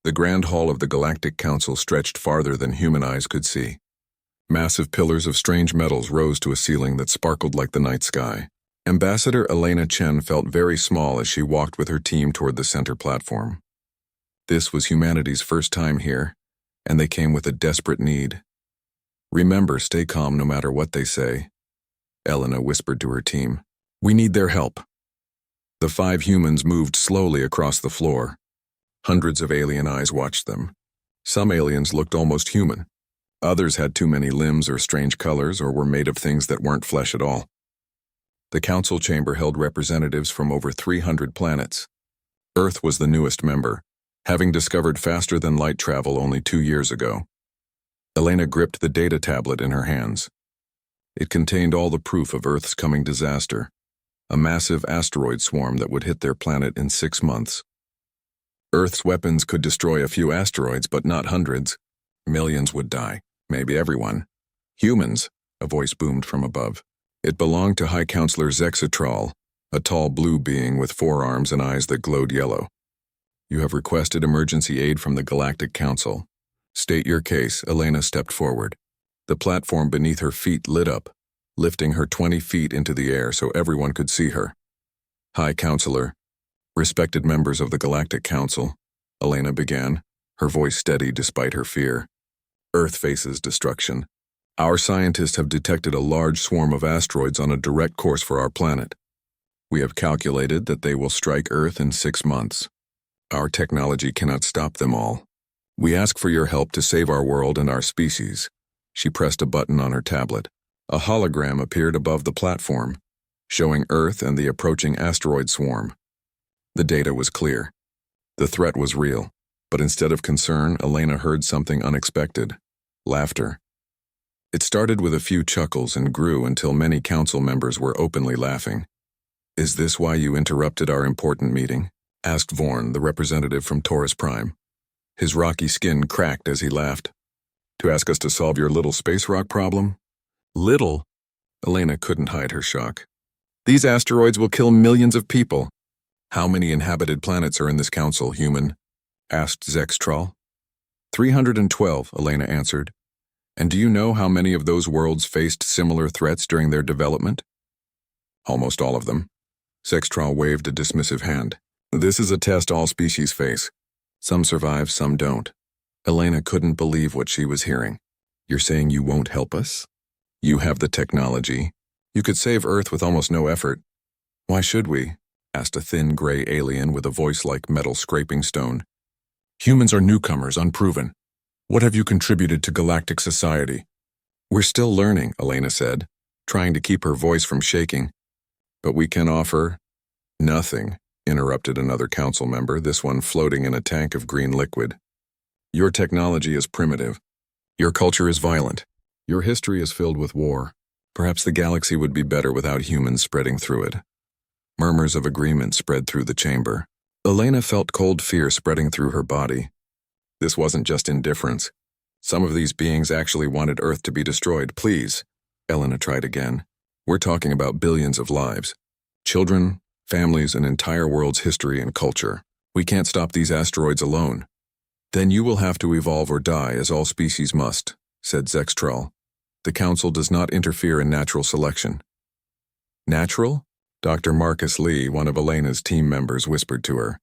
The grand hall of the Galactic Council stretched farther than human eyes could see. Massive pillars of strange metals rose to a ceiling that sparkled like the night sky. Ambassador Elena Chen felt very small as she walked with her team toward the center platform. This was humanity's first time here, and they came with a desperate need. "Remember, stay calm no matter what they say," Elena whispered to her team. "We need their help." The 5 humans moved slowly across the floor. Hundreds of alien eyes watched them. Some aliens looked almost human. Others had too many limbs or strange colors or were made of things that weren't flesh at all. The council chamber held representatives from over 300 planets. Earth was the newest member, having discovered faster-than-light travel only 2 years ago. Elena gripped the data tablet in her hands. It contained all the proof of Earth's coming disaster, a massive asteroid swarm that would hit their planet in 6 months. Earth's weapons could destroy a few asteroids, but not hundreds. Millions would die, maybe everyone. "Humans," a voice boomed from above. It belonged to High Counselor Zexatral, a tall blue being with 4 arms and eyes that glowed yellow. "You have requested emergency aid from the Galactic Council. State your case." Elena stepped forward. The platform beneath her feet lit up, lifting her 20 feet into the air so everyone could see her. "High Counselor, respected members of the Galactic Council," Elena began, her voice steady despite her fear. "Earth faces destruction. Our scientists have detected a large swarm of asteroids on a direct course for our planet. We have calculated that they will strike Earth in 6 months. Our technology cannot stop them all. We ask for your help to save our world and our species." She pressed a button on her tablet. A hologram appeared above the platform, showing Earth and the approaching asteroid swarm. The data was clear. The threat was real, but instead of concern, Elena heard something unexpected: laughter. It started with a few chuckles and grew until many council members were openly laughing. "Is this why you interrupted our important meeting?" asked Vorn, the representative from Taurus Prime. His rocky skin cracked as he laughed. "To ask us to solve your little space rock problem?" "Little?" Elena couldn't hide her shock. "These asteroids will kill millions of people." "How many inhabited planets are in this council, human?" asked Zextral. 312, Elena answered. "And do you know how many of those worlds faced similar threats during their development?" "Almost all of them." Zextral waved a dismissive hand. "This is a test all species face. Some survive, some don't." Elena couldn't believe what she was hearing. "You're saying you won't help us? You have the technology. You could save Earth with almost no effort." "Why should we?" asked a thin gray alien with a voice like metal scraping stone. "Humans are newcomers, unproven. What have you contributed to galactic society?" "We're still learning," Elena said, trying to keep her voice from shaking. "But we can offer—" "Nothing," interrupted another council member, this one floating in a tank of green liquid. "Your technology is primitive. Your culture is violent. Your history is filled with war. Perhaps the galaxy would be better without humans spreading through it." Murmurs of agreement spread through the chamber. Elena felt cold fear spreading through her body. This wasn't just indifference. Some of these beings actually wanted Earth to be destroyed. "Please," Elena tried again. "We're talking about billions of lives. Children, families, an entire world's history and culture. We can't stop these asteroids alone." "Then you will have to evolve or die, as all species must," said Zextral. "The Council does not interfere in natural selection." "Natural?" Dr. Marcus Lee, one of Elena's team members, whispered to her.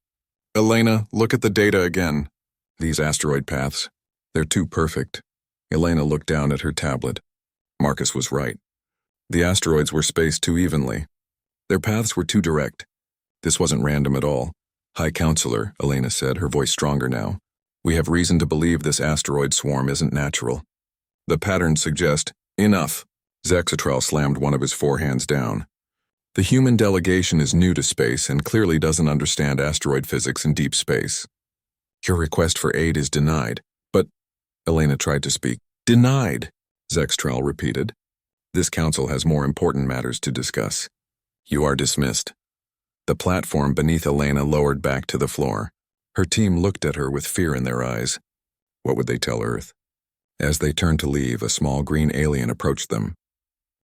"Elena, look at the data again. These asteroid paths, they're too perfect." Elena looked down at her tablet. Marcus was right. The asteroids were spaced too evenly. Their paths were too direct. This wasn't random at all. "High Counselor," Elena said, her voice stronger now. "We have reason to believe this asteroid swarm isn't natural. The patterns suggest—" "Enough!" Zexatral slammed one of his forehands down. "The human delegation is new to space and clearly doesn't understand asteroid physics in deep space. Your request for aid is denied." "But—" Elena tried to speak. "Denied," Zextral repeated. "This council has more important matters to discuss. You are dismissed." The platform beneath Elena lowered back to the floor. Her team looked at her with fear in their eyes. What would they tell Earth? As they turned to leave, a small green alien approached them.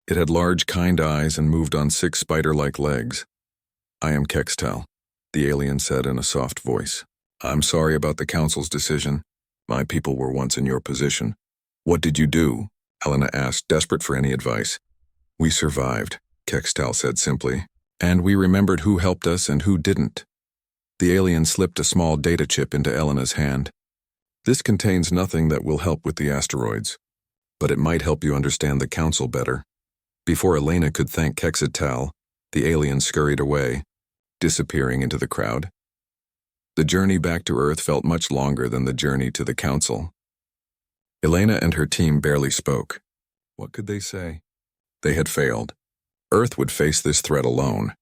It had large, kind eyes and moved on 6 spider-like legs. "I am Kextel," the alien said in a soft voice. I'm sorry about the council's decision. My people were once in your position. What did you do? Elena asked, desperate for any advice. We survived, Kextal said simply. And we remembered who helped us and who didn't. The alien slipped a small data chip into Elena's hand. This contains nothing that will help with the asteroids, but it might help you understand the council better. Before Elena could thank Kextal, the alien scurried away, disappearing into the crowd. The journey back to Earth felt much longer than the journey to the council. Elena and her team barely spoke. What could they say? They had failed. Earth would face this threat alone.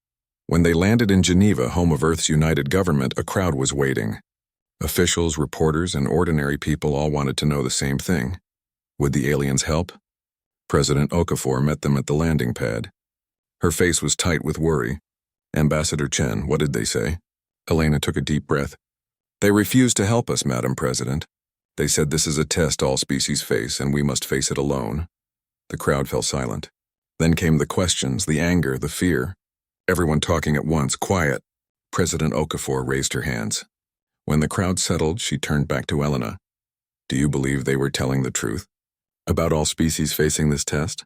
When they landed in Geneva, home of Earth's united government, a crowd was waiting. Officials, reporters, and ordinary people all wanted to know the same thing. Would the aliens help? President Okafor met them at the landing pad. Her face was tight with worry. Ambassador Chen, what did they say? Elena took a deep breath. They refused to help us, Madam President. They said this is a test all species face, and we must face it alone. The crowd fell silent. Then came the questions, the anger, the fear. Everyone talking at once, quiet. President Okafor raised her hands. When the crowd settled, she turned back to Elena. Do you believe they were telling the truth? About all species facing this test?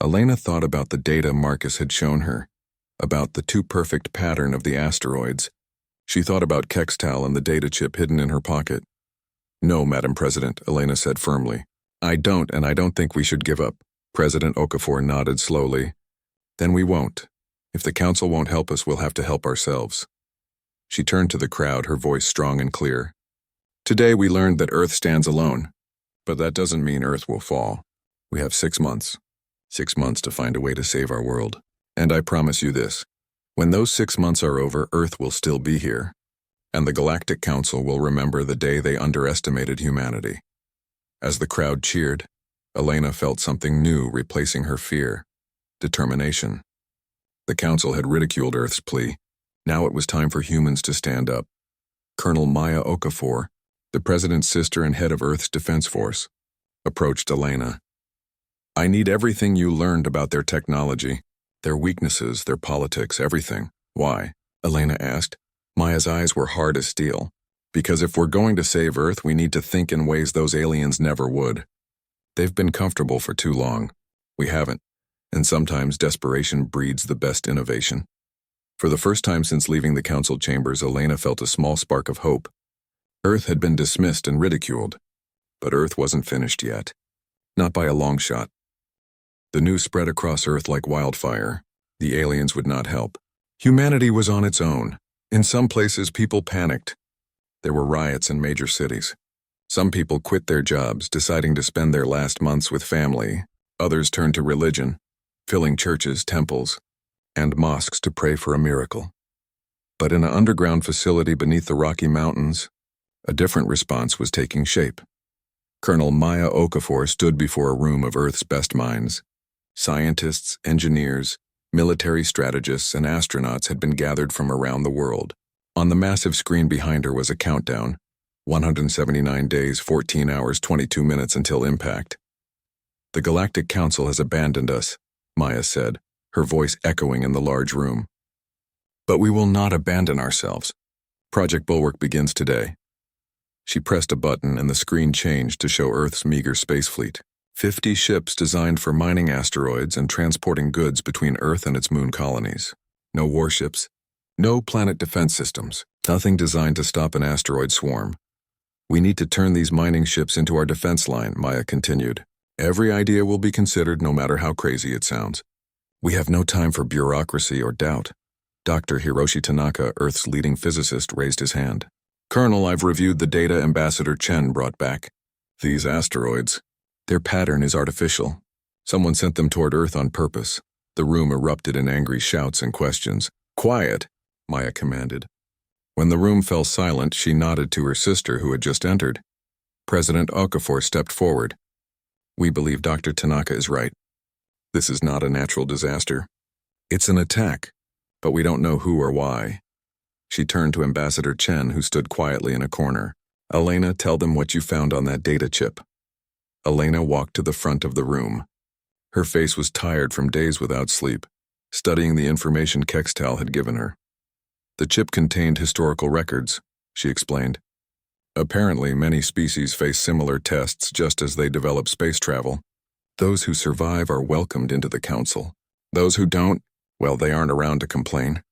Elena thought about the data Marcus had shown her, about the too-perfect pattern of the asteroids. She thought about Kextal and the data chip hidden in her pocket. No, Madam President, Elena said firmly. I don't, and I don't think we should give up. President Okafor nodded slowly. Then we won't. If the council won't help us, we'll have to help ourselves. She turned to the crowd, her voice strong and clear. Today we learned that Earth stands alone. But that doesn't mean Earth will fall. We have 6 months. 6 months to find a way to save our world. And I promise you this. When those 6 months are over, Earth will still be here. And the Galactic Council will remember the day they underestimated humanity. As the crowd cheered, Elena felt something new replacing her fear. Determination. The Council had ridiculed Earth's plea. Now it was time for humans to stand up. Colonel Maya Okafor, the President's sister and head of Earth's Defense Force, approached Elena. I need everything you learned about their technology, their weaknesses, their politics, everything. Why? Elena asked. Maya's eyes were hard as steel. Because if we're going to save Earth, we need to think in ways those aliens never would. They've been comfortable for too long. We haven't. And sometimes desperation breeds the best innovation. For the first time since leaving the council chambers, Elena felt a small spark of hope. Earth had been dismissed and ridiculed, but Earth wasn't finished yet. Not by a long shot. The news spread across Earth like wildfire. The aliens would not help. Humanity was on its own. In some places, people panicked. There were riots in major cities. Some people quit their jobs, deciding to spend their last months with family. Others turned to religion, filling churches, temples, and mosques to pray for a miracle. But in an underground facility beneath the Rocky Mountains, a different response was taking shape. Colonel Maya Okafor stood before a room of Earth's best minds. Scientists, engineers, military strategists, and astronauts had been gathered from around the world. On the massive screen behind her was a countdown, 179 days, 14 hours, 22 minutes until impact. The Galactic Council has abandoned us, Maya said, her voice echoing in the large room. But we will not abandon ourselves. Project Bulwark begins today. She pressed a button and the screen changed to show Earth's meager space fleet. 50 ships designed for mining asteroids and transporting goods between Earth and its moon colonies. No warships, no planet defense systems, nothing designed to stop an asteroid swarm. We need to turn these mining ships into our defense line, Maya continued. Every idea will be considered no matter how crazy it sounds. We have no time for bureaucracy or doubt. Dr. Hiroshi Tanaka, Earth's leading physicist, raised his hand. Colonel, I've reviewed the data Ambassador Chen brought back. These asteroids, their pattern is artificial. Someone sent them toward Earth on purpose. The room erupted in angry shouts and questions. Quiet, Maya commanded. When the room fell silent, she nodded to her sister who had just entered. President Okafor stepped forward. We believe Dr. Tanaka is right. This is not a natural disaster. It's an attack, but we don't know who or why. She turned to Ambassador Chen, who stood quietly in a corner. Elena, tell them what you found on that data chip. Elena walked to the front of the room. Her face was tired from days without sleep, studying the information Kextal had given her. The chip contained historical records, she explained. Apparently, many species face similar tests just as they develop space travel. Those who survive are welcomed into the council. Those who don't, well, they aren't around to complain.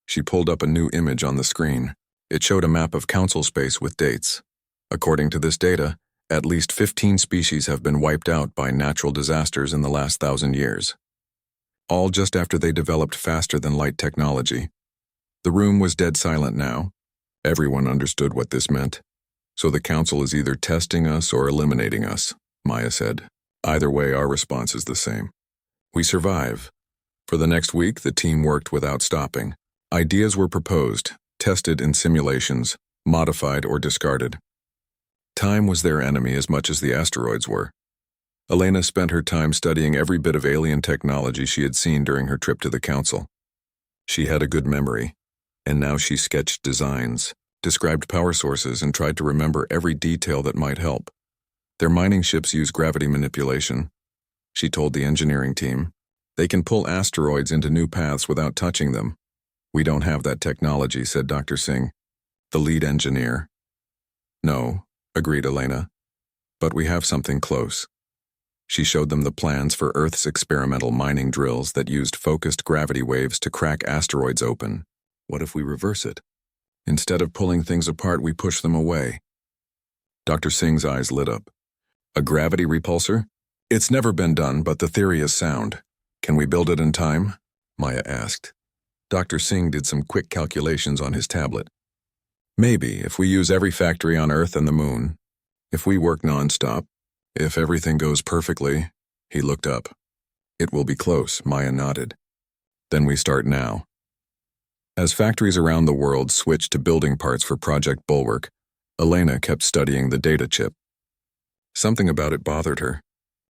She pulled up a new image on the screen. It showed a map of council space with dates. According to this data, at least 15 species have been wiped out by natural disasters in the last 1,000 years. All just after they developed faster-than-light technology. The room was dead silent now. Everyone understood what this meant. So the council is either testing us or eliminating us, Maya said. Either way, our response is the same. We survive. For the next week, the team worked without stopping. Ideas were proposed, tested in simulations, modified or discarded. Time was their enemy as much as the asteroids were. Elena spent her time studying every bit of alien technology she had seen during her trip to the council. She had a good memory, and now she sketched designs, described power sources, and tried to remember every detail that might help. Their mining ships use gravity manipulation. She told the engineering team, they can pull asteroids into new paths without touching them. We don't have that technology, said Dr. Singh, the lead engineer. No, agreed Elena, but we have something close. She showed them the plans for Earth's experimental mining drills that used focused gravity waves to crack asteroids open. What if we reverse it? Instead of pulling things apart, we push them away. Dr. Singh's eyes lit up. A gravity repulsor? It's never been done, but the theory is sound. Can we build it in time? Maya asked. Dr. Singh did some quick calculations on his tablet. Maybe, if we use every factory on Earth and the Moon. If we work non-stop. If everything goes perfectly. He looked up. It will be close, Maya nodded. Then we start now. As factories around the world switched to building parts for Project Bulwark, Elena kept studying the data chip. Something about it bothered her.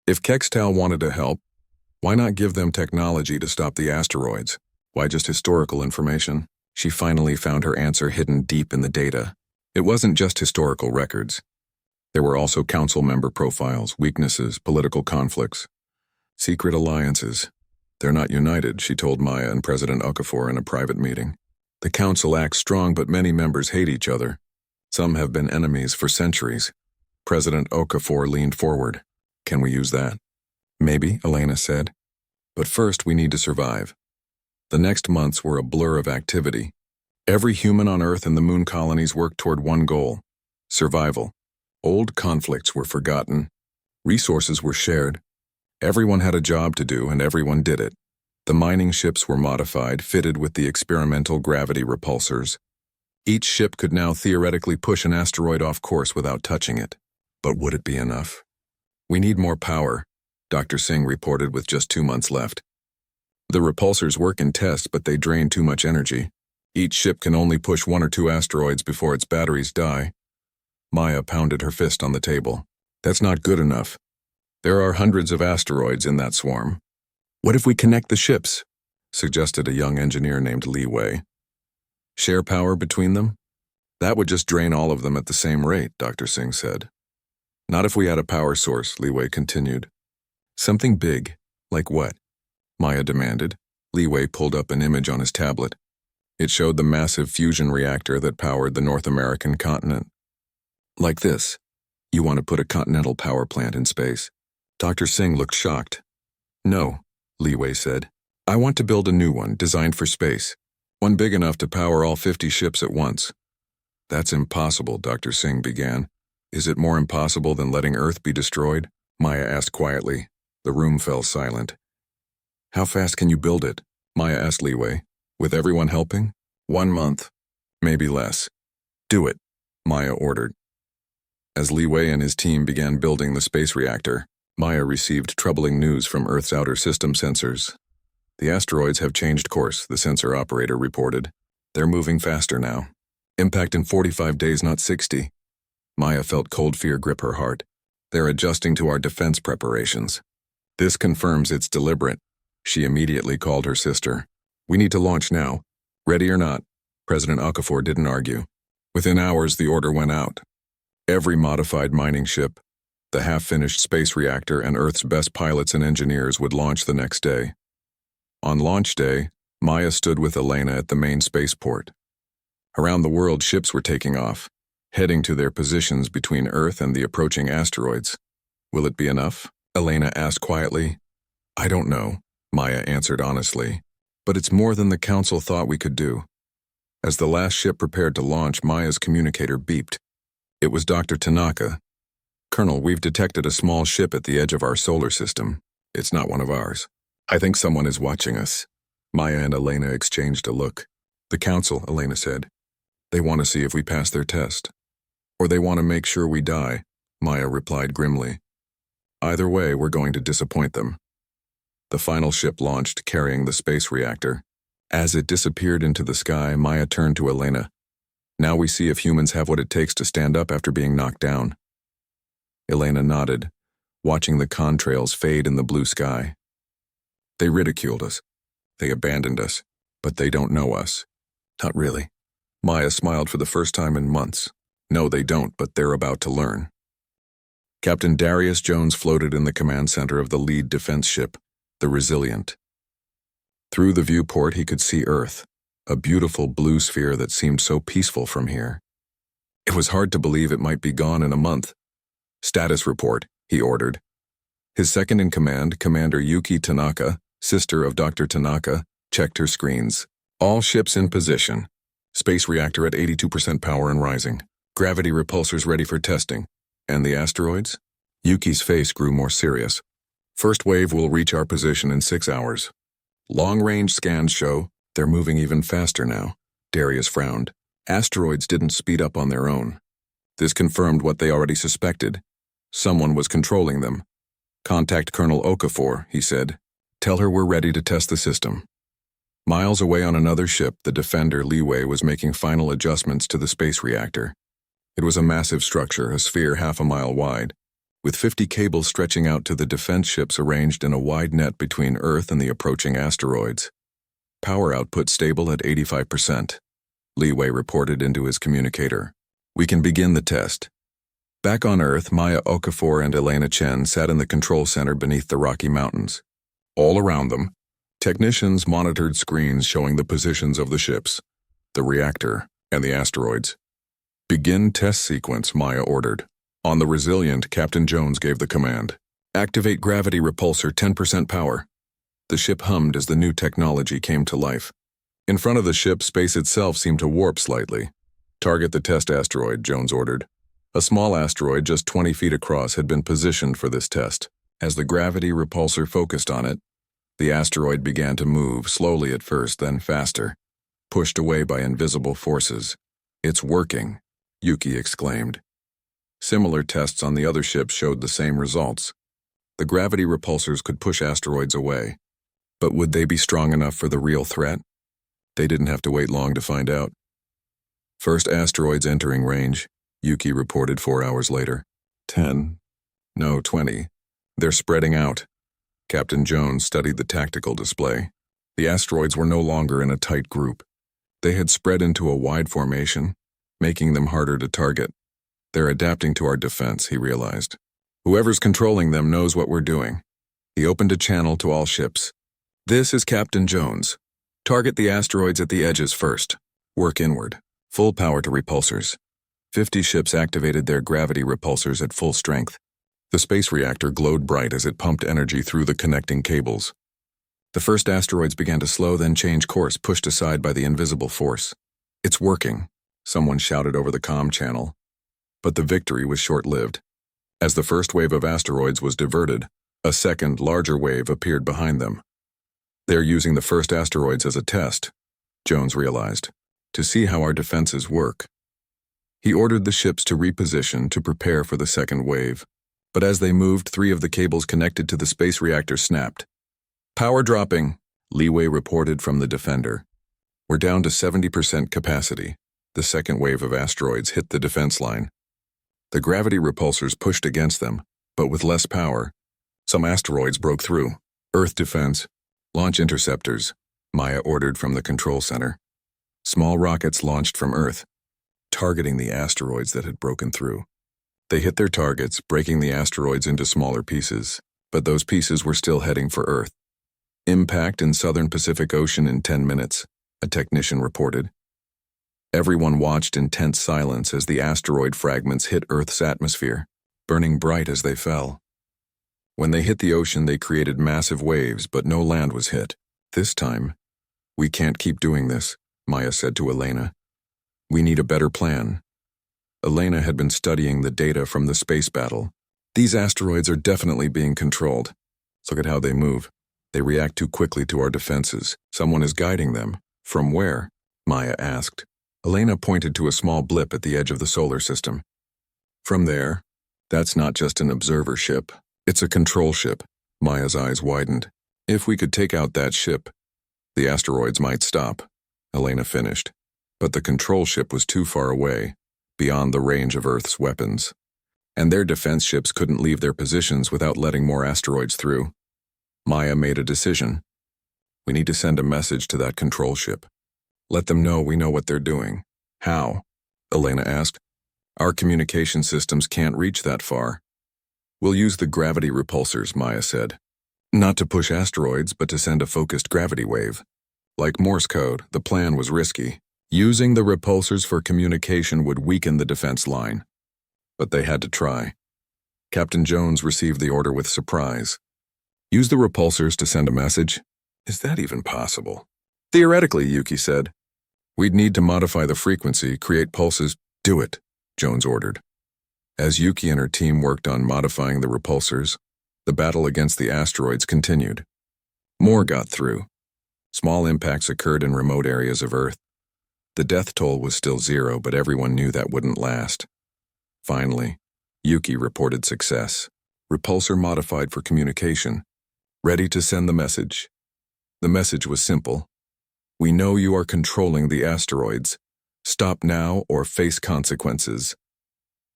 If Kextal wanted to help, why not give them technology to stop the asteroids? Why just historical information? She finally found her answer hidden deep in the data. It wasn't just historical records. There were also council member profiles, weaknesses, political conflicts, secret alliances. They're not united, she told Maya and President Okafor in a private meeting. The council acts strong, but many members hate each other. Some have been enemies for centuries. President Okafor leaned forward. Can we use that? Maybe, Elena said. But first we need to survive. The next months were a blur of activity. Every human on Earth and the Moon colonies worked toward one goal: survival. Old conflicts were forgotten. Resources were shared. Everyone had a job to do, and everyone did it. The mining ships were modified, fitted with the experimental gravity repulsors. Each ship could now theoretically push an asteroid off course without touching it. But would it be enough? We need more power, Dr. Singh reported with just 2 months left. The repulsors work in tests, but they drain too much energy. Each ship can only push 1 or 2 asteroids before its batteries die. Maya pounded her fist on the table. That's not good enough. There are hundreds of asteroids in that swarm. What if we connect the ships? Suggested a young engineer named Li Wei. Share power between them? That would just drain all of them at the same rate, Dr. Singh said. Not if we had a power source, Li Wei continued. Something big. Like what? Maya demanded. Li Wei pulled up an image on his tablet. It showed the massive fusion reactor that powered the North American continent. Like this. You want to put a continental power plant in space? Dr. Singh looked shocked. No, Li Wei said. I want to build a new one, designed for space. One big enough to power all 50 ships at once. That's impossible, Dr. Singh began. Is it more impossible than letting Earth be destroyed? Maya asked quietly. The room fell silent. How fast can you build it? Maya asked Li Wei. With everyone helping? 1 month. Maybe less. Do it, Maya ordered. As Li Wei and his team began building the space reactor, Maya received troubling news from Earth's outer system sensors. The asteroids have changed course, the sensor operator reported. They're moving faster now. Impact in 45 days, not 60. Maya felt cold fear grip her heart. They're adjusting to our defense preparations. This confirms it's deliberate. She immediately called her sister. We need to launch now. Ready or not. President Okafor didn't argue. Within hours, the order went out. Every modified mining ship, the half-finished space reactor, and Earth's best pilots and engineers would launch the next day. On launch day, Maya stood with Elena at the main spaceport. Around the world, ships were taking off, heading to their positions between Earth and the approaching asteroids. Will it be enough? Elena asked quietly. I don't know, Maya answered honestly, but it's more than the Council thought we could do. As the last ship prepared to launch, Maya's communicator beeped. It was Dr. Tanaka. Colonel, we've detected a small ship at the edge of our solar system. It's not one of ours. I think someone is watching us. Maya and Elena exchanged a look. The Council, Elena said. They want to see if we pass their test. Or they want to make sure we die, Maya replied grimly. Either way, we're going to disappoint them. The final ship launched, carrying the space reactor. As it disappeared into the sky, Maya turned to Elena. Now we see if humans have what it takes to stand up after being knocked down. Elena nodded, watching the contrails fade in the blue sky. They ridiculed us. They abandoned us. But they don't know us. Not really. Maya smiled for the first time in months. No, they don't, but they're about to learn. Captain Darius Jones floated in the command center of the lead defense ship, the Resilient. Through the viewport, he could see Earth, a beautiful blue sphere that seemed so peaceful from here. It was hard to believe it might be gone in a month. Status report, he ordered. His second-in-command, Commander Yuki Tanaka, sister of Dr. Tanaka, checked her screens. All ships in position. Space reactor at 82% power and rising. Gravity repulsors ready for testing. And the asteroids? Yuki's face grew more serious. First wave will reach our position in 6 hours. Long-range scans show they're moving even faster now. Darius frowned. Asteroids didn't speed up on their own. This confirmed what they already suspected. Someone was controlling them. Contact Colonel Okafor, he said. Tell her we're ready to test the system. Miles away on another ship, the defender Leeway was making final adjustments to the space reactor. It was a massive structure, a sphere half a mile wide, with 50 cables stretching out to the defense ships arranged in a wide net between Earth and the approaching asteroids. Power output stable at 85%. Leeway reported into his communicator. We can begin the test. Back on Earth, Maya Okafor and Elena Chen sat in the control center beneath the Rocky Mountains. All around them, technicians monitored screens showing the positions of the ships, the reactor, and the asteroids. Begin test sequence, Maya ordered. On the Resilient, Captain Jones gave the command. Activate gravity repulsor 10% power. The ship hummed as the new technology came to life. In front of the ship, space itself seemed to warp slightly. Target the test asteroid, Jones ordered. A small asteroid just 20 feet across had been positioned for this test. As the gravity repulsor focused on it, the asteroid began to move, slowly at first, then faster, pushed away by invisible forces. It's working, Yuki exclaimed. Similar tests on the other ships showed the same results. The gravity repulsors could push asteroids away. But would they be strong enough for the real threat? They didn't have to wait long to find out. First asteroids entering range, Yuki reported 4 hours later. 10. No, 20. They're spreading out. Captain Jones studied the tactical display. The asteroids were no longer in a tight group. They had spread into a wide formation, making them harder to target. They're adapting to our defense, he realized. Whoever's controlling them knows what we're doing. He opened a channel to all ships. This is Captain Jones. Target the asteroids at the edges first. Work inward. Full power to repulsors. 50 ships activated their gravity repulsors at full strength. The space reactor glowed bright as it pumped energy through the connecting cables. The first asteroids began to slow, then change course, pushed aside by the invisible force. It's working, someone shouted over the comm channel. But the victory was short-lived. As the first wave of asteroids was diverted, a second, larger wave appeared behind them. They're using the first asteroids as a test, Jones realized, to see how our defenses work. He ordered the ships to reposition to prepare for the second wave. But as they moved, 3 of the cables connected to the space reactor snapped. Power dropping, Leeway reported from the Defender. We're down to 70% capacity. The second wave of asteroids hit the defense line. The gravity repulsors pushed against them, but with less power. Some asteroids broke through. Earth defense. Launch interceptors, Maya ordered from the control center. Small rockets launched from Earth, targeting the asteroids that had broken through. They hit their targets, breaking the asteroids into smaller pieces, but those pieces were still heading for Earth. Impact in southern Pacific Ocean in 10 minutes, a technician reported. Everyone watched in tense silence as the asteroid fragments hit Earth's atmosphere, burning bright as they fell. When they hit the ocean, they created massive waves, but no land was hit. This time, "We can't keep doing this," Maya said to Elena. "We need a better plan." Elena had been studying the data from the space battle. "These asteroids are definitely being controlled. Look at how they move. They react too quickly to our defenses. Someone is guiding them." "From where?" Maya asked. Elena pointed to a small blip at the edge of the solar system. "From there. That's not just an observer ship. It's a control ship." Maya's eyes widened. "If we could take out that ship, the asteroids might stop," Elena finished. But the control ship was too far away, beyond the range of Earth's weapons. And their defense ships couldn't leave their positions without letting more asteroids through. Maya made a decision. "We need to send a message to that control ship. Let them know we know what they're doing." "How?" Elena asked. "Our communication systems can't reach that far." "We'll use the gravity repulsors," Maya said. "Not to push asteroids, but to send a focused gravity wave." Like Morse code, the plan was risky. Using the repulsors for communication would weaken the defense line. But they had to try. Captain Jones received the order with surprise. "Use the repulsors to send a message? Is that even possible?" "Theoretically," Yuki said. "We'd need to modify the frequency, create pulses." "Do it," Jones ordered. As Yuki and her team worked on modifying the repulsors, the battle against the asteroids continued. More got through. Small impacts occurred in remote areas of Earth. The death toll was still 0, but everyone knew that wouldn't last. Finally, Yuki reported success. "Repulsor modified for communication. Ready to send the message." The message was simple. "We know you are controlling the asteroids. Stop now or face consequences."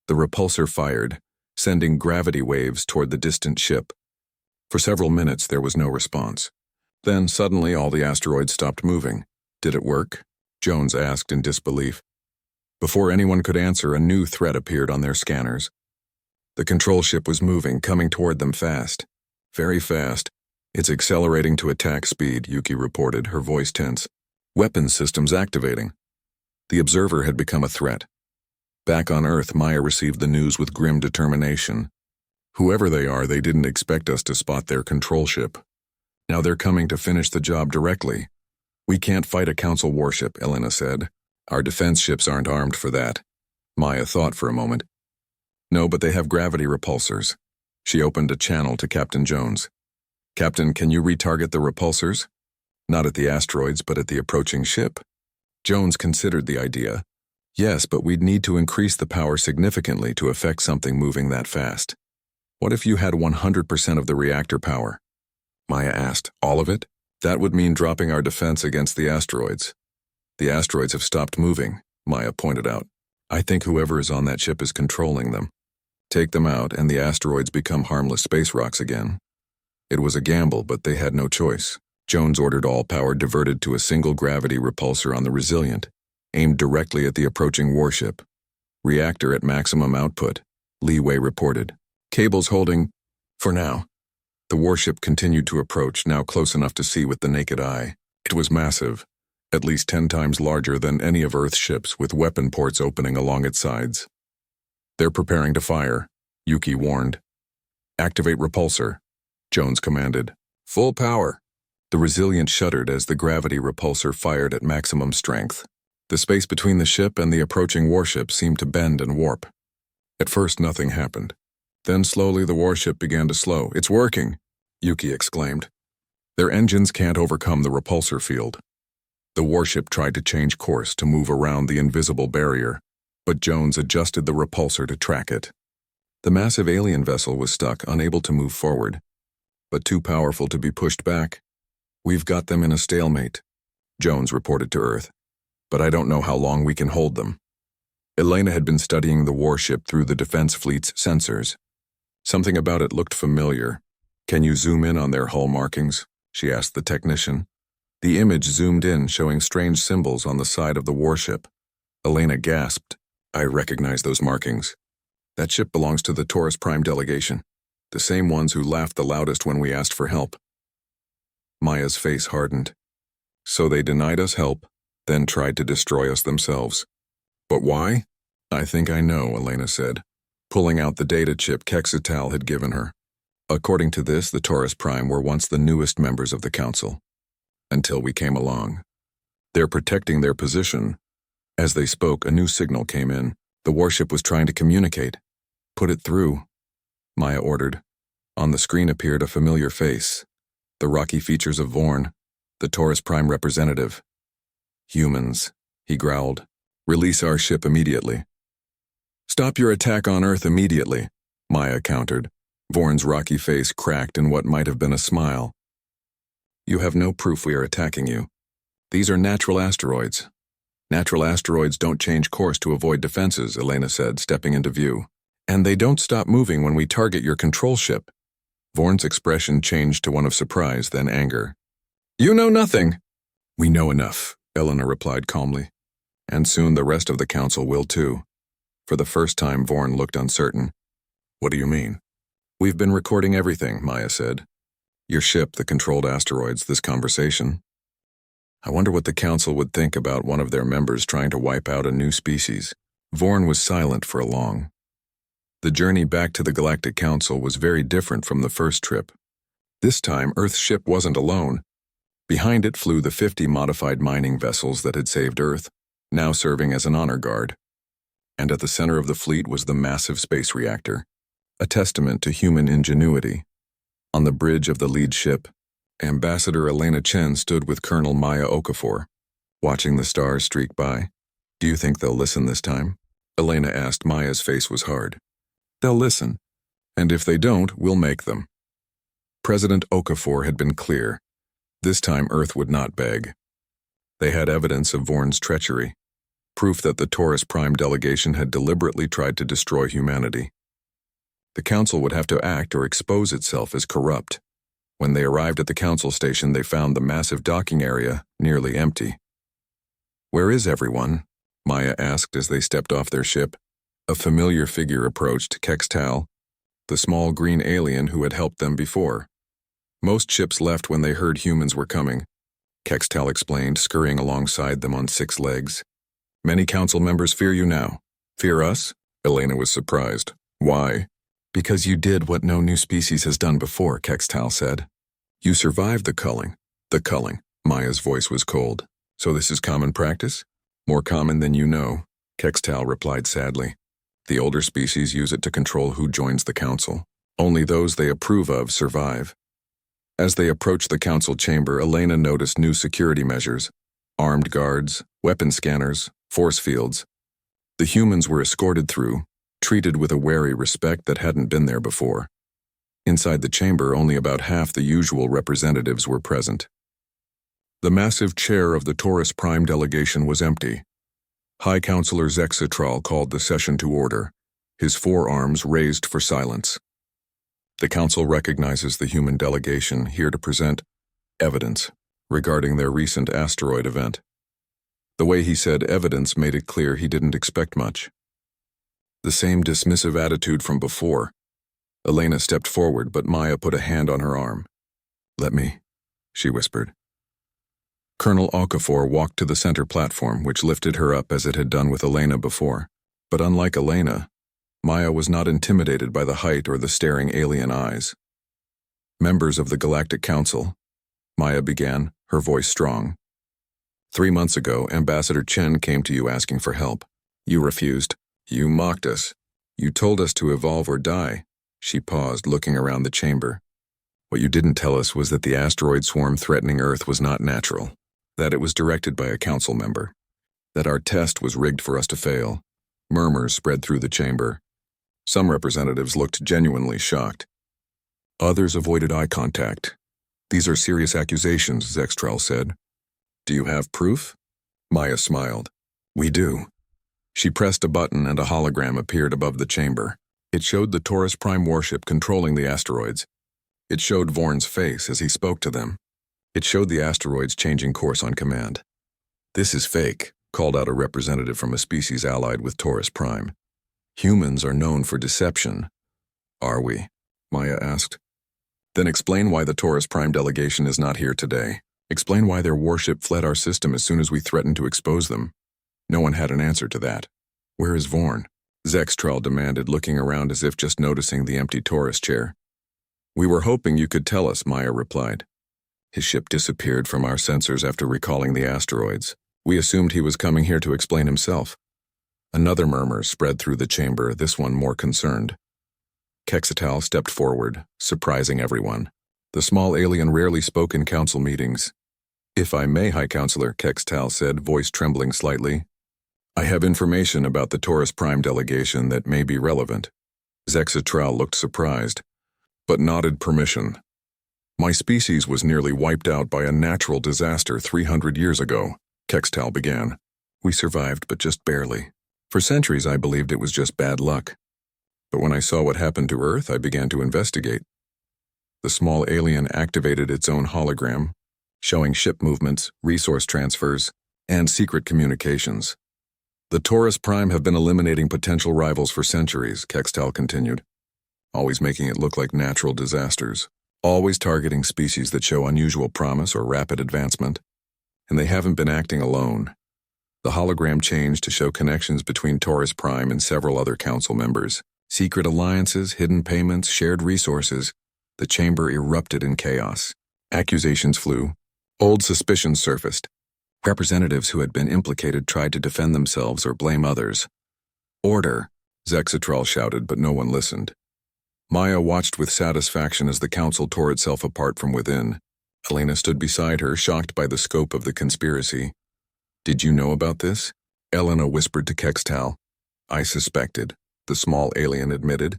The repulsor fired, sending gravity waves toward the distant ship. For several minutes, there was no response. Then, suddenly, all the asteroids stopped moving. "Did it work?" Jones asked in disbelief. Before anyone could answer, a new threat appeared on their scanners. The control ship was moving, coming toward them fast. Very fast. "It's accelerating to attack speed," Yuki reported, her voice tense. "Weapons systems activating." The observer had become a threat. Back on Earth, Maya received the news with grim determination. "Whoever they are, they didn't expect us to spot their control ship. Now they're coming to finish the job directly." "We can't fight a council warship," Elena said. "Our defense ships aren't armed for that." Maya thought for a moment. "No, but they have gravity repulsors." She opened a channel to Captain Jones. "Captain, can you retarget the repulsors?" "Not at the asteroids, but at the approaching ship." Jones considered the idea. "Yes, but we'd need to increase the power significantly to affect something moving that fast." "What if you had 100% of the reactor power?" Maya asked. "All of it?" "That would mean dropping our defense against the asteroids." "The asteroids have stopped moving," Maya pointed out. "I think whoever is on that ship is controlling them. Take them out, and the asteroids become harmless space rocks again." It was a gamble, but they had no choice. Jones ordered all power diverted to a single gravity repulsor on the Resilient, aimed directly at the approaching warship. "Reactor at maximum output," Leeway reported. "Cables holding for now." The warship continued to approach, now close enough to see with the naked eye. It was massive, at least 10 times larger than any of Earth's ships, with weapon ports opening along its sides. "They're preparing to fire," Yuki warned. "Activate repulsor," Jones commanded. "Full power." The Resilient shuddered as the gravity repulsor fired at maximum strength. The space between the ship and the approaching warship seemed to bend and warp. At first, nothing happened. Then slowly the warship began to slow. "It's working," Yuki exclaimed. "Their engines can't overcome the repulsor field." The warship tried to change course to move around the invisible barrier, but Jones adjusted the repulsor to track it. The massive alien vessel was stuck, unable to move forward, but too powerful to be pushed back. "We've got them in a stalemate," Jones reported to Earth, "but I don't know how long we can hold them." Elena had been studying the warship through the defense fleet's sensors. Something about it looked familiar. "Can you zoom in on their hull markings?" she asked the technician. The image zoomed in, showing strange symbols on the side of the warship. Elena gasped. "I recognize those markings. That ship belongs to the Taurus Prime delegation, the same ones who laughed the loudest when we asked for help." Maya's face hardened. "So they denied us help, then tried to destroy us themselves. But why? I think I know, Elena said, pulling out the data chip Quetzalcoatl had given her. According to this, the Taurus Prime were once the newest members of the Council. Until we came along. They're protecting their position. As they spoke, a new signal came in. The warship was trying to communicate. Put it through, Maya ordered. On the screen appeared a familiar face. The rocky features of Vorn, the Taurus Prime representative. Humans, he growled. Release our ship immediately. Stop your attack on Earth immediately, Maya countered. Vorn's rocky face cracked in what might have been a smile. You have no proof we are attacking you. These are natural asteroids. Natural asteroids don't change course to avoid defenses, Elena said, stepping into view. And they don't stop moving when we target your control ship. Vorn's expression changed to one of surprise, then anger. You know nothing. We know enough, Elena replied calmly. And soon the rest of the council will too. For the first time, Vorn looked uncertain. What do you mean? We've been recording everything, Maya said. Your ship, the controlled asteroids, this conversation. I wonder what the council would think about one of their members trying to wipe out a new species. Vorn was silent for a long. The journey back to the Galactic Council was very different from the first trip. This time, Earth's ship wasn't alone. Behind it flew the 50 modified mining vessels that had saved Earth, now serving as an honor guard. And at the center of the fleet was the massive space reactor, a testament to human ingenuity. On the bridge of the lead ship, Ambassador Elena Chen stood with Colonel Maya Okafor, watching the stars streak by. Do you think they'll listen this time? Elena asked. Maya's face was hard. They'll listen, and if they don't, we'll make them. President Okafor had been clear. This time Earth would not beg. They had evidence of Vorn's treachery, proof that the Taurus Prime delegation had deliberately tried to destroy humanity. The council would have to act or expose itself as corrupt. When they arrived at the council station, they found the massive docking area nearly empty. Where is everyone? Maya asked as they stepped off their ship. A familiar figure approached Quetzalcoatl, the small green alien who had helped them before. Most ships left when they heard humans were coming, Quetzalcoatl explained, scurrying alongside them on 6 legs. Many council members fear you now. Fear us? Elena was surprised. Why? Because you did what no new species has done before, Quetzalcoatl said. You survived the culling. The culling. Maya's voice was cold. So this is common practice? More common than you know, Quetzalcoatl replied sadly. The older species use it to control who joins the council. Only those they approve of survive. As they approached the council chamber, Elena noticed new security measures. Armed guards, weapon scanners, force fields. The humans were escorted through, treated with a wary respect that hadn't been there before. Inside the chamber, only about half the usual representatives were present. The massive chair of the Taurus Prime delegation was empty. High Counselor Quetzalcoatl called the session to order, his forearms raised for silence. The council recognizes the human delegation here to present evidence regarding their recent asteroid event. The way he said evidence made it clear he didn't expect much. The same dismissive attitude from before. Elena stepped forward, but Maya put a hand on her arm. Let me, she whispered. Colonel Okafor walked to the center platform, which lifted her up as it had done with Elena before. But unlike Elena, Maya was not intimidated by the height or the staring alien eyes. Members of the Galactic Council, Maya began, her voice strong. 3 months ago, Ambassador Chen came to you asking for help. You refused. You mocked us. You told us to evolve or die. She paused, looking around the chamber. What you didn't tell us was that the asteroid swarm threatening Earth was not natural, that it was directed by a council member, that our test was rigged for us to fail. Murmurs spread through the chamber. Some representatives looked genuinely shocked. Others avoided eye contact. These are serious accusations, Quetzalcoatl said. Do you have proof? Maya smiled. We do. She pressed a button and a hologram appeared above the chamber. It showed the Taurus Prime warship controlling the asteroids. It showed Vorn's face as he spoke to them. It showed the asteroids changing course on command. This is fake, called out a representative from a species allied with Taurus Prime. Humans are known for deception. Are we? Maya asked. Then explain why the Taurus Prime delegation is not here today. Explain why their warship fled our system as soon as we threatened to expose them. No one had an answer to that. Where is Vorn? Zextral demanded, looking around as if just noticing the empty Taurus chair. We were hoping you could tell us, Maya replied. His ship disappeared from our sensors after recalling the asteroids. We assumed he was coming here to explain himself. Another murmur spread through the chamber, this one more concerned. Quetzalcoatl stepped forward, surprising everyone. The small alien rarely spoke in council meetings. If I may, High Counselor, Quetzalcoatl said, voice trembling slightly. I have information about the Taurus Prime delegation that may be relevant. Zexatral looked surprised, but nodded permission. My species was nearly wiped out by a natural disaster 300 years ago, Quetzalcoatl began. We survived, but just barely. For centuries, I believed it was just bad luck. But when I saw what happened to Earth, I began to investigate. The small alien activated its own hologram, showing ship movements, resource transfers, and secret communications. The Taurus Prime have been eliminating potential rivals for centuries, Quetzalcoatl continued, always making it look like natural disasters, always targeting species that show unusual promise or rapid advancement. And they haven't been acting alone. The hologram changed to show connections between Taurus Prime and several other council members. Secret alliances, hidden payments, shared resources. The chamber erupted in chaos. Accusations flew. Old suspicions surfaced. Representatives who had been implicated tried to defend themselves or blame others. Order, Zexatral shouted, but no one listened. Maya watched with satisfaction as the council tore itself apart from within. Elena stood beside her, shocked by the scope of the conspiracy. Did you know about this? Elena whispered to Quetzalcoatl. I suspected, the small alien admitted.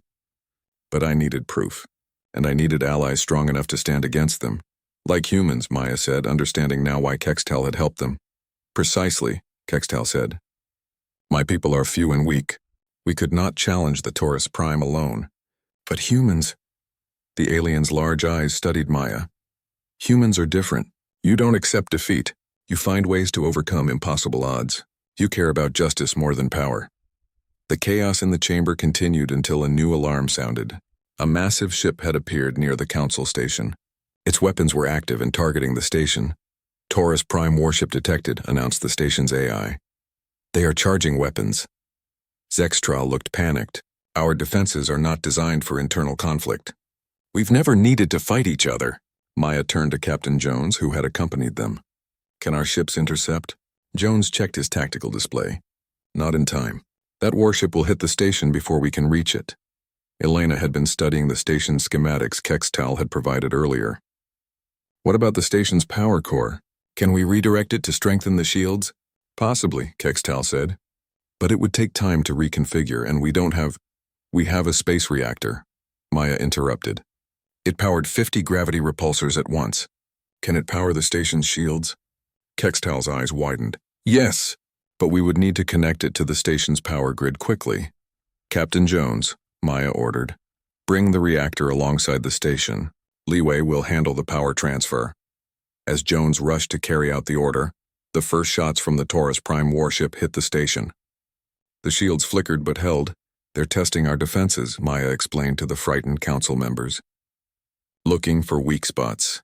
But I needed proof, and I needed allies strong enough to stand against them. Like humans, Maya said, understanding now why Quetzalcoatl had helped them. Precisely, Quetzalcoatl said. My people are few and weak. We could not challenge the Taurus Prime alone. But humans... The alien's large eyes studied Maya. Humans are different. You don't accept defeat. You find ways to overcome impossible odds. You care about justice more than power. The chaos in the chamber continued until a new alarm sounded. A massive ship had appeared near the council station. Its weapons were active and targeting the station. Taurus Prime warship detected, announced the station's AI. They are charging weapons. Zextral looked panicked. Our defenses are not designed for internal conflict. We've never needed to fight each other. Maya turned to Captain Jones, who had accompanied them. Can our ships intercept? Jones checked his tactical display. Not in time. That warship will hit the station before we can reach it. Elena had been studying the station's schematics Quetzalcoatl had provided earlier. What about the station's power core? Can we redirect it to strengthen the shields? Possibly, Quetzalcoatl said. But it would take time to reconfigure, and we have a space reactor. Maya interrupted. It powered 50 gravity repulsors at once. Can it power the station's shields? Quetzalcoatl's eyes widened. Yes, but we would need to connect it to the station's power grid quickly. Captain Jones, Maya ordered, bring the reactor alongside the station. Leeway will handle the power transfer. As Jones rushed to carry out the order, the first shots from the Taurus Prime warship hit the station. The shields flickered but held. They're testing our defenses, Maya explained to the frightened council members. Looking for weak spots.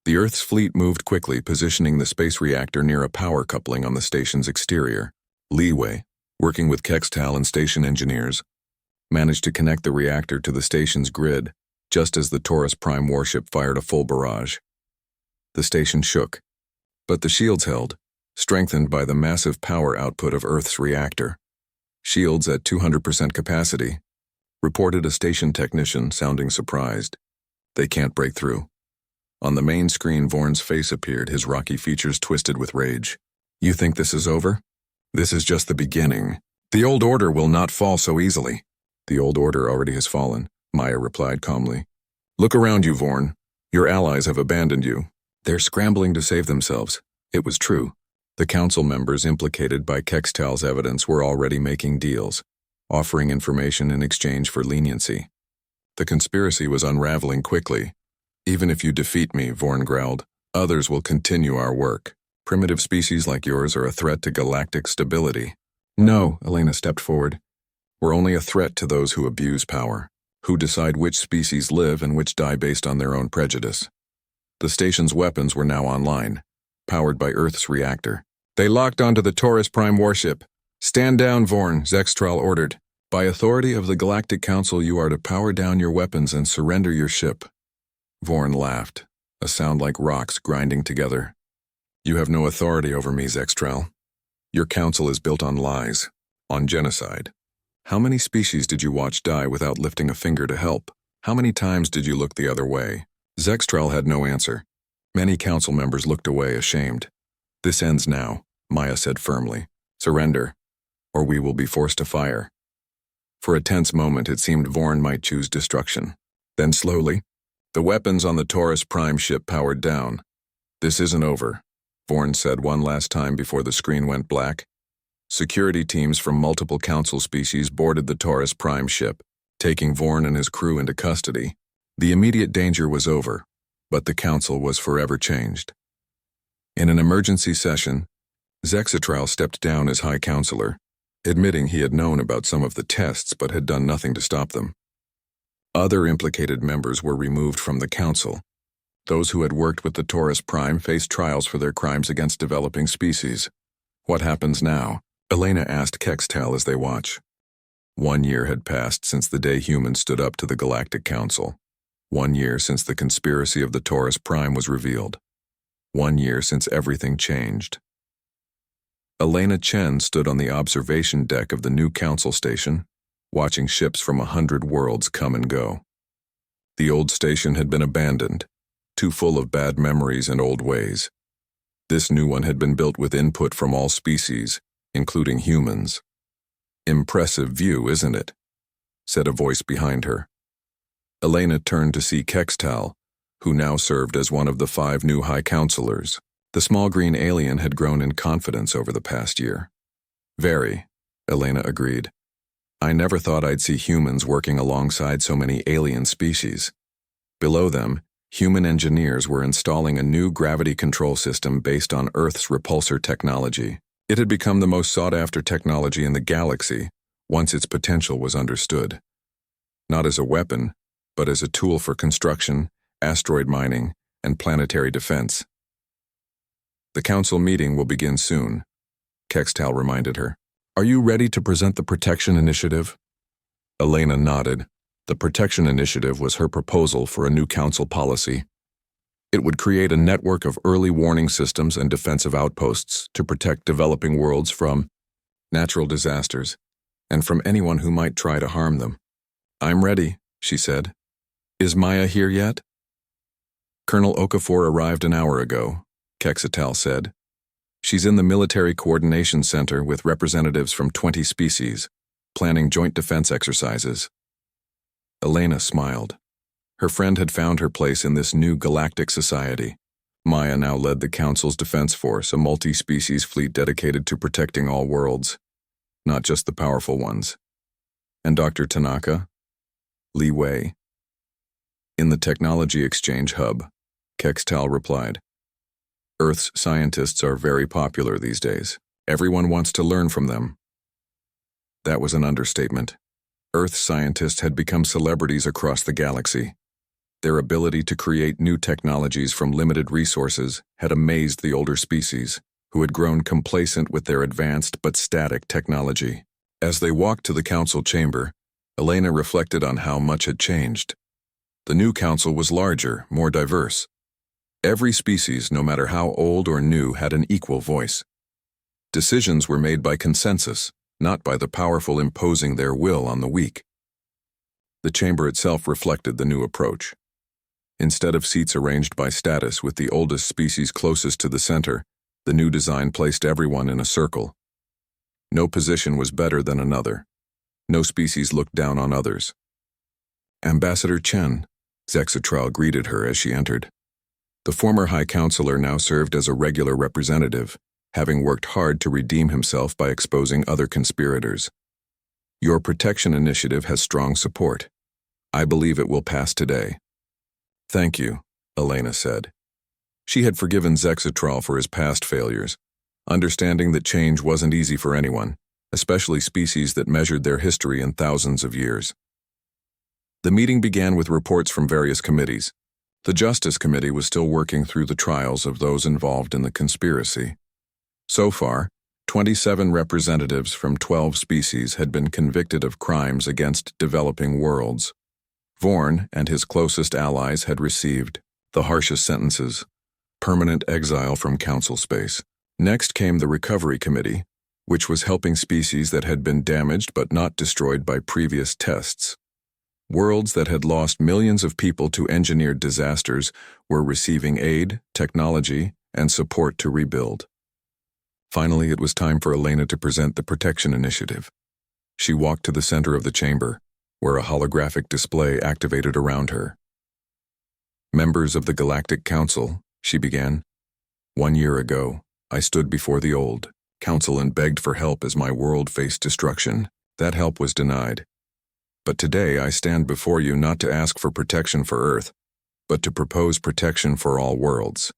The Earth's fleet moved quickly, positioning the space reactor near a power coupling on the station's exterior. Leeway, working with Quetzalcoatl and station engineers, managed to connect the reactor to the station's grid, just as the Taurus Prime warship fired a full barrage. The station shook, but the shields held, strengthened by the massive power output of Earth's reactor. Shields at 200% capacity, reported a station technician, sounding surprised. They can't break through. On the main screen, Vorn's face appeared, his rocky features twisted with rage. You think this is over? This is just the beginning. The old order will not fall so easily. The old order already has fallen, Maya replied calmly. Look around you, Vorn. Your allies have abandoned you. They're scrambling to save themselves. It was true. The council members implicated by Quetzalcoatl's evidence were already making deals, offering information in exchange for leniency. The conspiracy was unraveling quickly. Even if you defeat me, Vorn growled, others will continue our work. Primitive species like yours are a threat to galactic stability. No, Elena stepped forward. We're only a threat to those who abuse power, who decide which species live and which die based on their own prejudice. The station's weapons were now online, powered by Earth's reactor. They locked onto the Taurus Prime warship. "Stand down, Vorn," Zextral ordered. "By authority of the Galactic Council, you are to power down your weapons and surrender your ship." Vorn laughed, a sound like rocks grinding together. "You have no authority over me, Zextral. Your council is built on lies, on genocide. How many species did you watch die without lifting a finger to help? How many times did you look the other way?" Zextral had no answer. Many council members looked away, ashamed. "This ends now," Maya said firmly. "Surrender, or we will be forced to fire." For a tense moment, it seemed Vorn might choose destruction. Then slowly, the weapons on the Taurus Prime ship powered down. "This isn't over," Vorn said one last time before the screen went black. Security teams from multiple council species boarded the Taurus Prime ship, taking Vorn and his crew into custody. The immediate danger was over, but the council was forever changed. In an emergency session, Zextral stepped down as High Counselor, admitting he had known about some of the tests but had done nothing to stop them. Other implicated members were removed from the council. Those who had worked with the Taurus Prime faced trials for their crimes against developing species. "What happens now?" Elena asked Kextal as they watch. 1 year had passed since the day humans stood up to the Galactic Council. 1 year since the conspiracy of the Taurus Prime was revealed. 1 year since everything changed. Elena Chen stood on the observation deck of the new council station, watching ships from 100 worlds come and go. The old station had been abandoned, too full of bad memories and old ways. This new one had been built with input from all species, including humans. "Impressive view, isn't it?" said a voice behind her. Elena turned to see Kextal, who now served as one of the 5 new High Counselors. The small green alien had grown in confidence over the past year. "Very," Elena agreed. "I never thought I'd see humans working alongside so many alien species." Below them, human engineers were installing a new gravity control system based on Earth's repulsor technology. It had become the most sought-after technology in the galaxy once its potential was understood. Not as a weapon, but as a tool for construction, asteroid mining, and planetary defense. "The council meeting will begin soon," Kextal reminded her. "Are you ready to present the Protection Initiative?" Elena nodded. The Protection Initiative was her proposal for a new council policy. It would create a network of early warning systems and defensive outposts to protect developing worlds from natural disasters and from anyone who might try to harm them. "I'm ready," she said. "Is Maya here yet?" "Colonel Okafor arrived an hour ago," Kextal said. "She's in the Military Coordination Center with representatives from 20 species, planning joint defense exercises." Elena smiled. Her friend had found her place in this new galactic society. Maya now led the Council's defense force, a multi-species fleet dedicated to protecting all worlds, not just the powerful ones. "And Dr. Tanaka?" "Li Wei." "In the Technology Exchange Hub," Kextal replied. "Earth's scientists are very popular these days. Everyone wants to learn from them." That was an understatement. Earth scientists had become celebrities across the galaxy. Their ability to create new technologies from limited resources had amazed the older species, who had grown complacent with their advanced but static technology. As they walked to the council chamber, Elena reflected on how much had changed. The new council was larger, more diverse. Every species, no matter how old or new, had an equal voice. Decisions were made by consensus, not by the powerful imposing their will on the weak. The chamber itself reflected the new approach. Instead of seats arranged by status with the oldest species closest to the center, the new design placed everyone in a circle. No position was better than another. No species looked down on others. "Ambassador Chen," Zextral greeted her as she entered. The former High Counselor now served as a regular representative, having worked hard to redeem himself by exposing other conspirators. "Your Protection Initiative has strong support. I believe it will pass today." "Thank you," Elena said. She had forgiven Zextral for his past failures, understanding that change wasn't easy for anyone, especially species that measured their history in thousands of years. The meeting began with reports from various committees. The Justice Committee was still working through the trials of those involved in the conspiracy. So far, 27 representatives from 12 species had been convicted of crimes against developing worlds. Vorn and his closest allies had received the harshest sentences: permanent exile from Council space. Next came the Recovery Committee, which was helping species that had been damaged but not destroyed by previous tests. Worlds that had lost millions of people to engineered disasters were receiving aid, technology, and support to rebuild. Finally, it was time for Elena to present the Protection Initiative. She walked to the center of the chamber, where a holographic display activated around her. "Members of the Galactic Council," she began. "1 year ago, I stood before the old Council and begged for help as my world faced destruction. That help was denied. But today I stand before you not to ask for protection for Earth, but to propose protection for all worlds."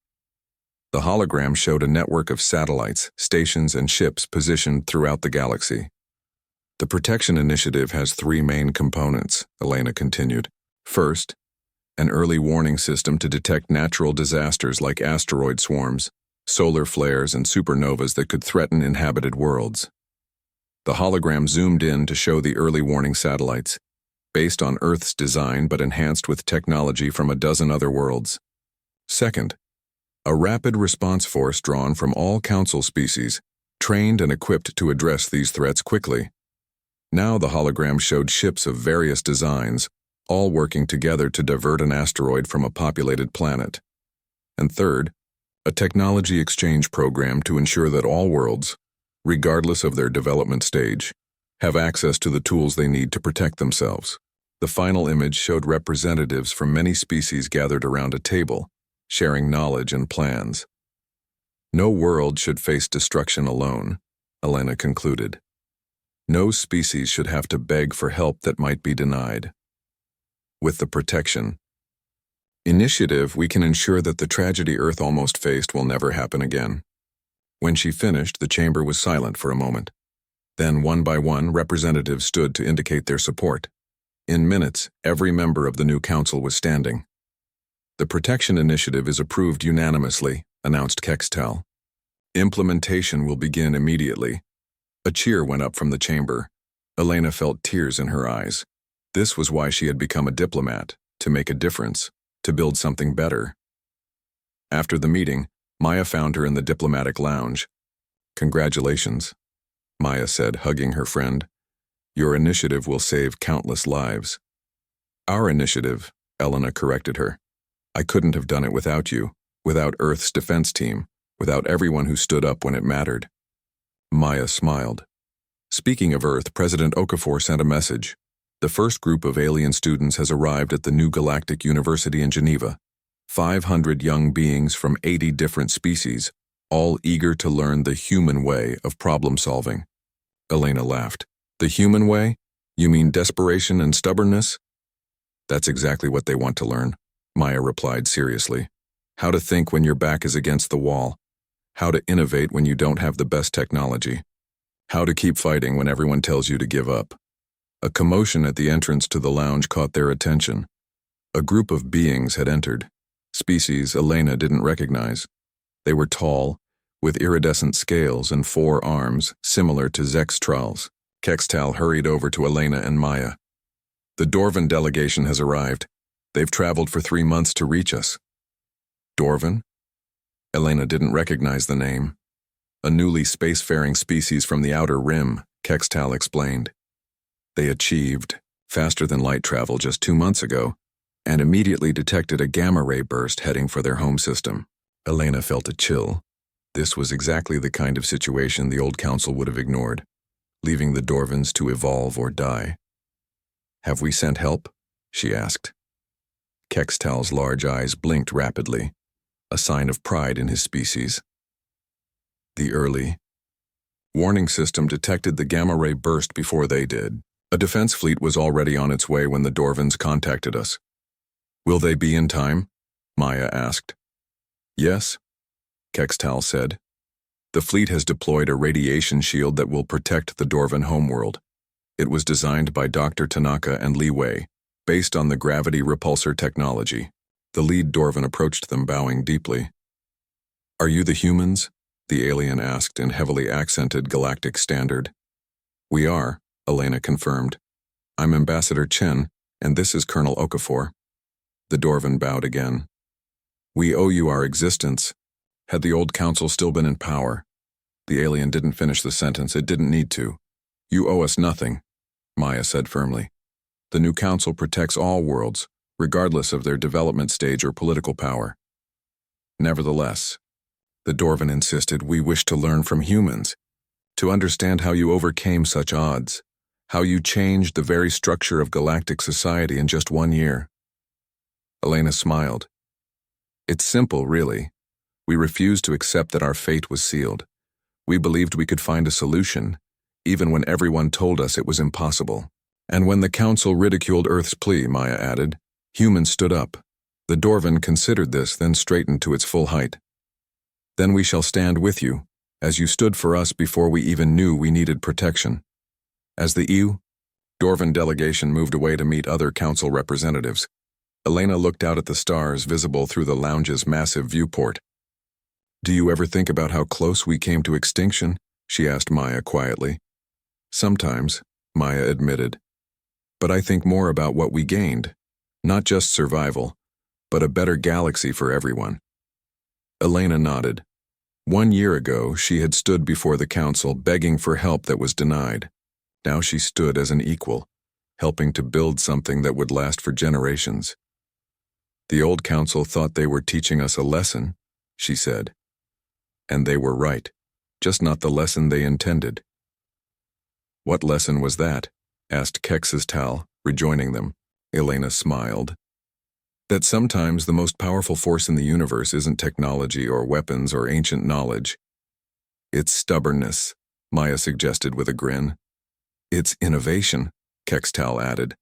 The hologram showed a network of satellites, stations, and ships positioned throughout the galaxy. "The Protection Initiative has 3 main components," Elena continued. "First, an early warning system to detect natural disasters like asteroid swarms, solar flares, and supernovas that could threaten inhabited worlds." The hologram zoomed in to show the early warning satellites, based on Earth's design but enhanced with technology from a dozen other worlds. Second, a rapid response force drawn from all Council species, trained and equipped to address these threats quickly. Now the hologram showed ships of various designs, all working together to divert an asteroid from a populated planet. And third, a technology exchange program to ensure that all worlds, regardless of their development stage, have access to the tools they need to protect themselves. The final image showed representatives from many species gathered around a table, sharing knowledge and plans. "No world should face destruction alone," Elena concluded. "No species should have to beg for help that might be denied. With the Protection Initiative, we can ensure that the tragedy Earth almost faced will never happen again." When she finished, the chamber was silent for a moment. Then, one by one, representatives stood to indicate their support. In minutes, every member of the new council was standing. "The Protection Initiative is approved unanimously," announced Kextal. "Implementation will begin immediately." A cheer went up from the chamber. Elena felt tears in her eyes. This was why she had become a diplomat, to make a difference, to build something better. After the meeting, Maya found her in the diplomatic lounge. "Congratulations," Maya said, hugging her friend. "Your initiative will save countless lives." "Our initiative," Elena corrected her. "I couldn't have done it without you, without Earth's defense team, without everyone who stood up when it mattered." Maya smiled. "Speaking of Earth, President Okafor sent a message. The first group of alien students has arrived at the new Galactic University in Geneva. 500 young beings from 80 different species, all eager to learn the human way of problem solving." Elena laughed. "The human way? You mean desperation and stubbornness?" "That's exactly what they want to learn," Maya replied seriously. "How to think when your back is against the wall. How to innovate when you don't have the best technology. How to keep fighting when everyone tells you to give up." A commotion at the entrance to the lounge caught their attention. A group of beings had entered, species Elena didn't recognize. They were tall, with iridescent scales and 4 arms, similar to Zextrals. Kextal hurried over to Elena and Maya. "The Dorvan delegation has arrived. They've traveled for 3 months to reach us." "Dorvan?" Elena didn't recognize the name. "A newly spacefaring species from the Outer Rim," Kextal explained. "They achieved faster-than-light travel just 2 months ago, and immediately detected a gamma-ray burst heading for their home system." Elena felt a chill. This was exactly the kind of situation the old council would have ignored, leaving the Dorvans to evolve or die. "Have we sent help?" she asked. Kextal's large eyes blinked rapidly, a sign of pride in his species. "The early warning system detected the gamma-ray burst before they did. A defense fleet was already on its way when the Dorvans contacted us." "Will they be in time?" Maya asked. "Yes," Kextal said. "The fleet has deployed a radiation shield that will protect the Dorvan homeworld. It was designed by Dr. Tanaka and Li Wei, based on the gravity repulsor technology." The lead Dorvan approached them, bowing deeply. "Are you the humans?" the alien asked in heavily accented Galactic Standard. "We are," Elena confirmed. "I'm Ambassador Chen, and this is Colonel Okafor." The Dorvan bowed again. "We owe you our existence. Had the old council still been in power..." The alien didn't finish the sentence. It didn't need to. "You owe us nothing," Maya said firmly. "The new council protects all worlds, regardless of their development stage or political power." "Nevertheless," the Dorvan insisted, "we wish to learn from humans, to understand how you overcame such odds, how you changed the very structure of galactic society in just 1 year." Elena smiled. "It's simple, really. We refused to accept that our fate was sealed. We believed we could find a solution, even when everyone told us it was impossible. And when the council ridiculed Earth's plea," Maya added, "humans stood up." The Dorvan considered this, then straightened to its full height. "Then we shall stand with you, as you stood for us before we even knew we needed protection." As the Dorvan delegation moved away to meet other council representatives, Elena looked out at the stars visible through the lounge's massive viewport. "Do you ever think about how close we came to extinction?" she asked Maya quietly. "Sometimes," Maya admitted. "But I think more about what we gained. Not just survival, but a better galaxy for everyone." Elena nodded. 1 year ago, she had stood before the council begging for help that was denied. Now she stood as an equal, helping to build something that would last for generations. "The old council thought they were teaching us a lesson," she said. "And they were right, just not the lesson they intended." "What lesson was that?" asked Kexistal, rejoining them. Elena smiled. "That sometimes the most powerful force in the universe isn't technology or weapons or ancient knowledge. It's stubbornness," Maya suggested with a grin. "It's innovation," Kextal added.